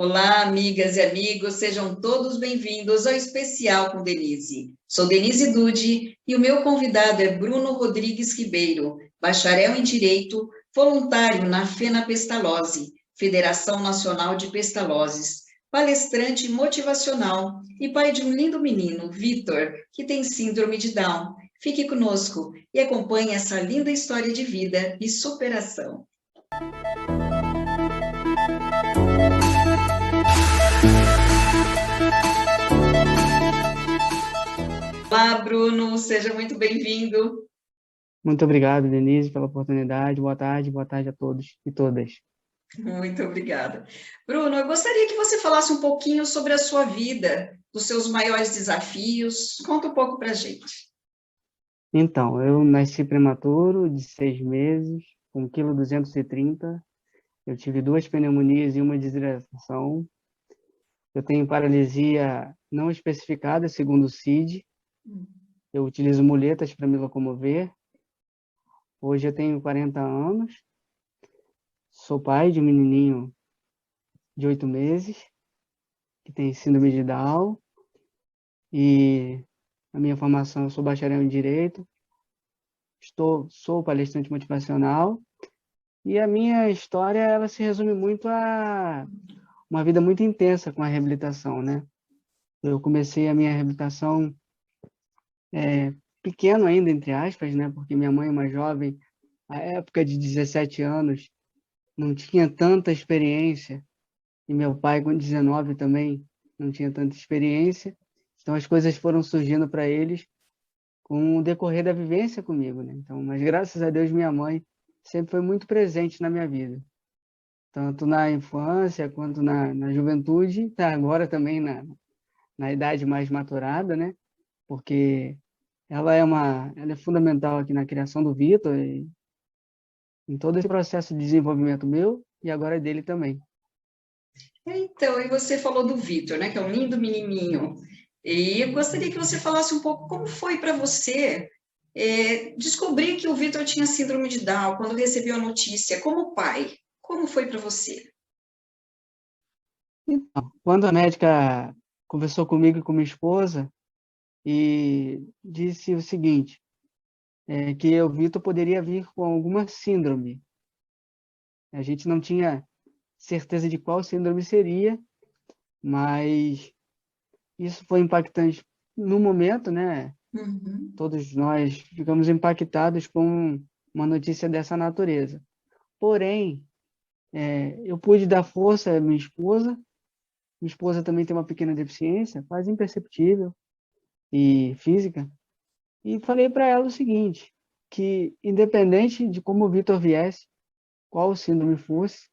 Olá, amigas e amigos, sejam todos bem-vindos ao Especial com Denise. Sou Denise Dude e o meu convidado é Bruno Rodrigues Ribeiro, bacharel em Direito, voluntário na FENA-Pestalozzi, Federação Nacional de Pestalozes, palestrante motivacional e pai de um lindo menino, Vitor, que tem síndrome de Down. Fique conosco e acompanhe essa linda história de vida e superação. Olá, Bruno, seja muito bem-vindo. Muito obrigado, Denise, pela oportunidade. Boa tarde a todos e todas. Muito obrigada. Bruno, eu gostaria que você falasse um pouquinho sobre a sua vida, os seus maiores desafios. Conta um pouco para a gente. Então, eu nasci prematuro, de 6 meses, com 1,230 kg. Eu tive 2 pneumonias e uma desidratação. Eu tenho paralisia não especificada, segundo o CID. Eu utilizo muletas para me locomover. Hoje eu tenho 40 anos. Sou pai de um menininho de 8 meses, que tem síndrome de Down. E a minha formação, eu sou bacharel em Direito. Sou palestrante motivacional e a minha história ela se resume muito a uma vida muito intensa com a reabilitação, né? Eu comecei a minha reabilitação pequeno ainda, entre aspas, né? Porque minha mãe, uma jovem, à época de 17 anos, não tinha tanta experiência e meu pai, com 19 também, não tinha tanta experiência. Então as coisas foram surgindo para eles com o decorrer da vivência comigo, né? Então, mas graças a Deus minha mãe sempre foi muito presente na minha vida, tanto na infância quanto na juventude, tá agora também na idade mais maturada, né? Porque ela é fundamental aqui na criação do Vitor e em todo esse processo de desenvolvimento meu e agora dele também. Então, e você falou do Vitor, né, que é um lindo menininho. E eu gostaria que você falasse um pouco como foi para você descobrir que o Vitor tinha síndrome de Down, quando recebeu a notícia, como pai. Como foi para você? Então, quando a médica conversou comigo e com minha esposa e disse o seguinte, que o Vitor poderia vir com alguma síndrome. A gente não tinha certeza de qual síndrome seria, mas isso foi impactante no momento, né? Uhum. Todos nós ficamos impactados com uma notícia dessa natureza. Porém, eu pude dar força à minha esposa. Minha esposa também tem uma pequena deficiência, quase imperceptível, e física. E falei para ela o seguinte, que independente de como o Vitor viesse, qual síndrome fosse,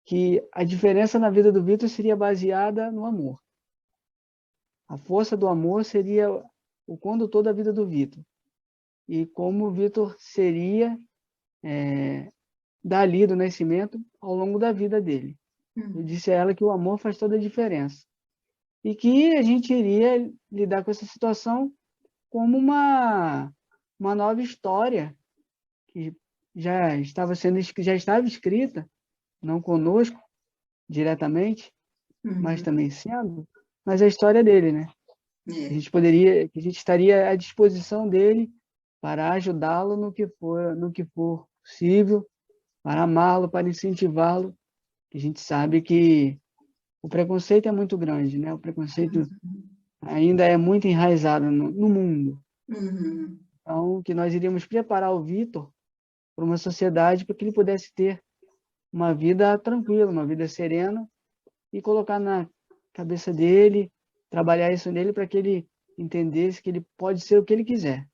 que a diferença na vida do Vitor seria baseada no amor. A força do amor seria o condutor da vida do Vitor. E como o Vitor seria dali do nascimento ao longo da vida dele. Eu disse a ela que o amor faz toda a diferença. E que a gente iria lidar com essa situação como uma nova história que já estava escrita, não conosco diretamente, mas também sendo, mas a história dele, né? É. Que a gente estaria à disposição dele para ajudá-lo no que for possível, para amá-lo, para incentivá-lo. A gente sabe que o preconceito é muito grande, né? O preconceito ainda é muito enraizado no mundo. Uhum. Então, que nós iríamos preparar o Vitor para uma sociedade para que ele pudesse ter uma vida tranquila, uma vida serena e colocar na cabeça dele, trabalhar isso nele para que ele entendesse que ele pode ser o que ele quiser.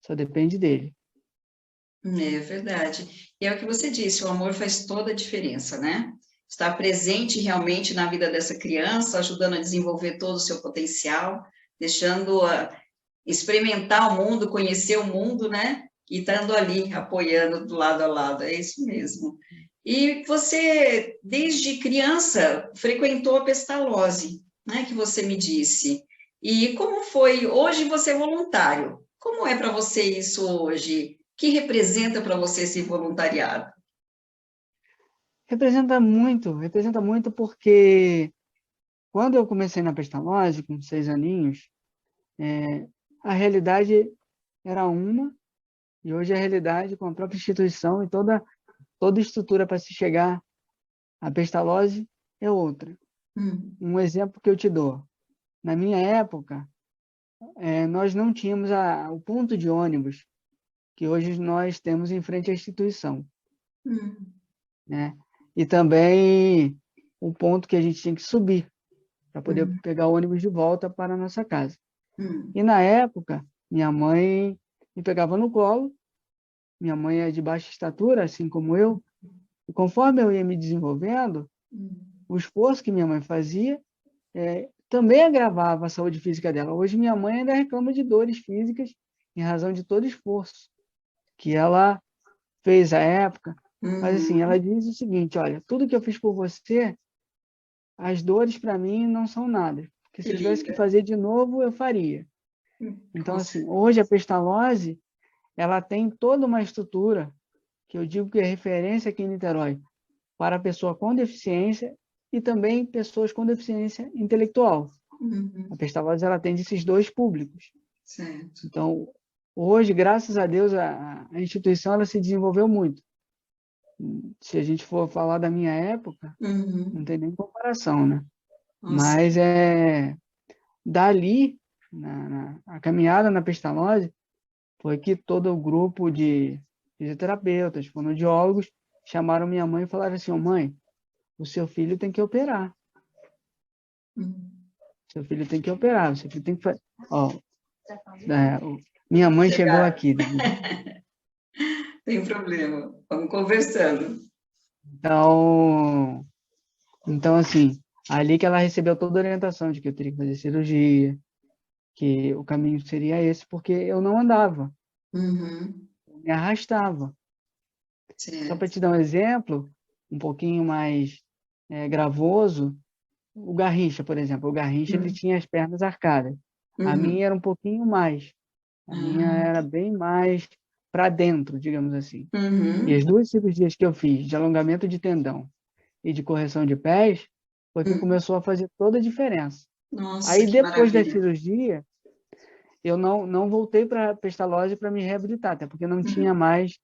Só depende dele. É verdade. E é o que você disse, o amor faz toda a diferença, né? Estar presente realmente na vida dessa criança, ajudando a desenvolver todo o seu potencial, deixando-a experimentar o mundo, conhecer o mundo, né? E estando ali, apoiando do lado a lado, é isso mesmo. E você, desde criança, frequentou a Pestalozzi, né? Que você me disse. E como foi? Hoje você é voluntário. Como é para você isso hoje? Que representa para você esse voluntariado? representa muito porque quando eu comecei na Pestalozzi, com 6 aninhos, a realidade era uma, e hoje a realidade, com a própria instituição e toda estrutura para se chegar à Pestalozzi é outra. Um exemplo que eu te dou. Na minha época, nós não tínhamos o ponto de ônibus que hoje nós temos em frente à instituição, né? E também o ponto que a gente tinha que subir para poder pegar o ônibus de volta para a nossa casa. E na época, minha mãe me pegava no colo, minha mãe é de baixa estatura, assim como eu, e conforme eu ia me desenvolvendo, o esforço que minha mãe fazia também agravava a saúde física dela. Hoje minha mãe ainda reclama de dores físicas em razão de todo o esforço que ela fez à época. Mas assim, ela diz o seguinte, olha, tudo que eu fiz por você, as dores para mim não são nada. Porque se eu tivesse que fazer de novo, eu faria. Então, assim, hoje a Pestalozzi, ela tem toda uma estrutura que eu digo que é referência aqui em Niterói para a pessoa com deficiência e também pessoas com deficiência intelectual. A Pestalozzi, ela atende esses dois públicos. Certo. Então, hoje, graças a Deus, a instituição ela se desenvolveu muito. Se a gente for falar da minha época, não tem nem comparação, né? Nossa. Mas dali, a caminhada na Pestalozzi, foi que todo o grupo de fisioterapeutas, fonoaudiólogos, chamaram minha mãe e falaram assim, mãe, o seu filho tem que operar. Seu filho tem que operar, seu filho tem que fazer... minha mãe chegou aqui. Tem problema, vamos conversando. Então, assim, ali que ela recebeu toda a orientação de que eu teria que fazer cirurgia, que o caminho seria esse, porque eu não andava, eu me arrastava. Só para te dar um exemplo, um pouquinho mais gravoso, o Garrincha, por exemplo. O Garrincha ele tinha as pernas arcadas. A minha era um pouquinho mais. A minha era bem mais para dentro, digamos assim. E as 2 cirurgias que eu fiz, de alongamento de tendão e de correção de pés, foi que começou a fazer toda a diferença. Nossa, Aí, que depois da maravilha. cirurgia, eu não voltei para a Pestalozzi para me reabilitar, até porque não tinha mais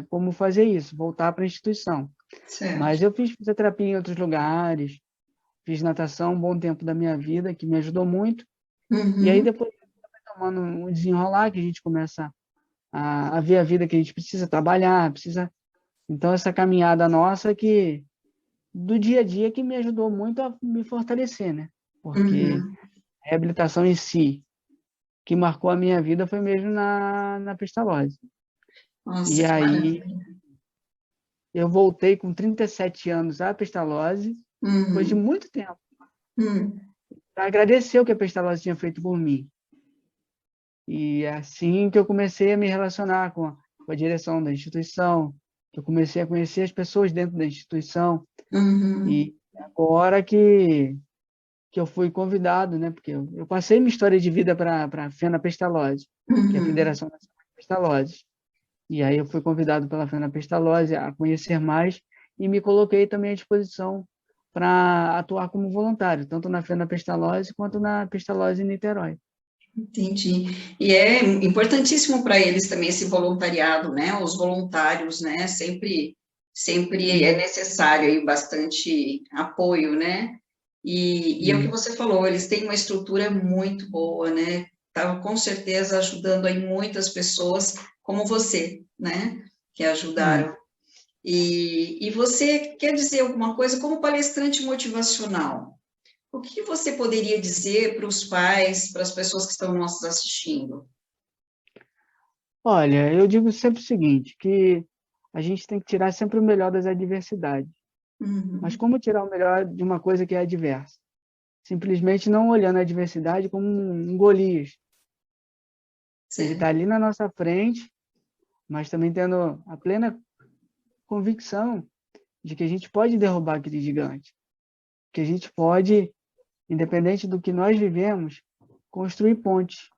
como fazer isso, voltar para a instituição. Certo. Mas eu fiz fisioterapia em outros lugares, fiz natação um bom tempo da minha vida, que me ajudou muito. E aí, depois, tomando um desenrolar, que a gente começa a ver a vida que a gente precisa trabalhar, precisa... Então, essa caminhada nossa do dia a dia que me ajudou muito a me fortalecer, né? Porque a reabilitação em si, que marcou a minha vida, foi mesmo na Pestalozzi. Nossa, E que aí, maravilha. eu voltei com 37 anos à Pestalozzi, depois de muito tempo, para agradecer o que a Pestalozzi tinha feito por mim. E é assim que eu comecei a me relacionar com a direção da instituição, que eu comecei a conhecer as pessoas dentro da instituição. E agora que eu fui convidado, né? Porque eu passei minha história de vida para a FENA Pestalozzi, que é a Federação Nacional de Pestalozzi. E aí eu fui convidado pela FENA Pestalozzi a conhecer mais e me coloquei também à disposição para atuar como voluntário, tanto na FENA Pestalozzi quanto na Pestalozzi em Niterói. Entendi. E é importantíssimo para eles também esse voluntariado, né? Os voluntários, né? Sempre é necessário aí bastante apoio, né? E é o que você falou, eles têm uma estrutura muito boa, né? Tá com certeza ajudando aí muitas pessoas, como você, né? Que ajudaram. E você quer dizer alguma coisa como palestrante motivacional? O que você poderia dizer para os pais, para as pessoas que estão nos assistindo? Olha, eu digo sempre o seguinte, que a gente tem que tirar sempre o melhor das adversidades. Mas como tirar o melhor de uma coisa que é adversa? Simplesmente não olhando a adversidade como um Golias. Ele está ali na nossa frente, mas também tendo a plena convicção de que a gente pode derrubar aquele gigante. Que a gente pode, independente do que nós vivemos, construir pontes.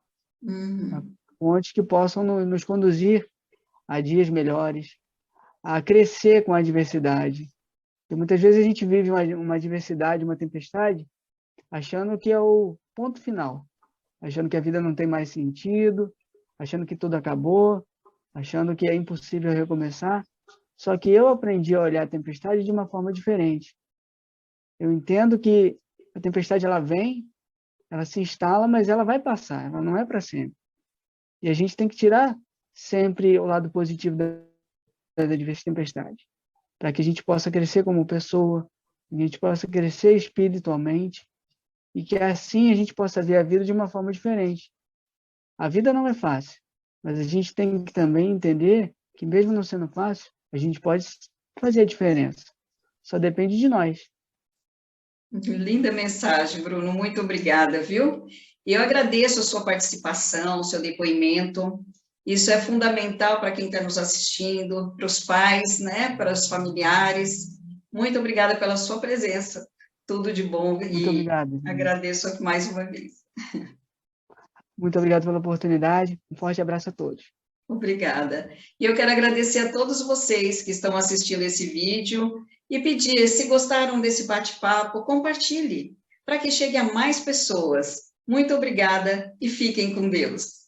Pontes que possam nos conduzir a dias melhores, a crescer com a adversidade, Porque muitas vezes a gente vive uma adversidade, uma tempestade, achando que é o ponto final, achando que a vida não tem mais sentido, achando que tudo acabou, achando que é impossível recomeçar. Só que eu aprendi a olhar a tempestade de uma forma diferente. Eu entendo que a tempestade ela vem, ela se instala, mas ela vai passar, ela não é para sempre. E a gente tem que tirar sempre o lado positivo da diversa tempestade, para que a gente possa crescer como pessoa, que a gente possa crescer espiritualmente e que assim a gente possa ver a vida de uma forma diferente. A vida não é fácil, mas a gente tem que também entender que mesmo não sendo fácil, a gente pode fazer a diferença. Só depende de nós. Linda mensagem, Bruno, muito obrigada, viu? E eu agradeço a sua participação, o seu depoimento. Isso é fundamental para quem está nos assistindo, para os pais, né, para os familiares. Muito obrigada pela sua presença. Tudo de bom Muito e obrigado. agradeço mais uma vez. Muito obrigado pela oportunidade. Um forte abraço a todos. Obrigada. E eu quero agradecer a todos vocês que estão assistindo esse vídeo e pedir, se gostaram desse bate-papo, compartilhe, para que chegue a mais pessoas. Muito obrigada e fiquem com Deus.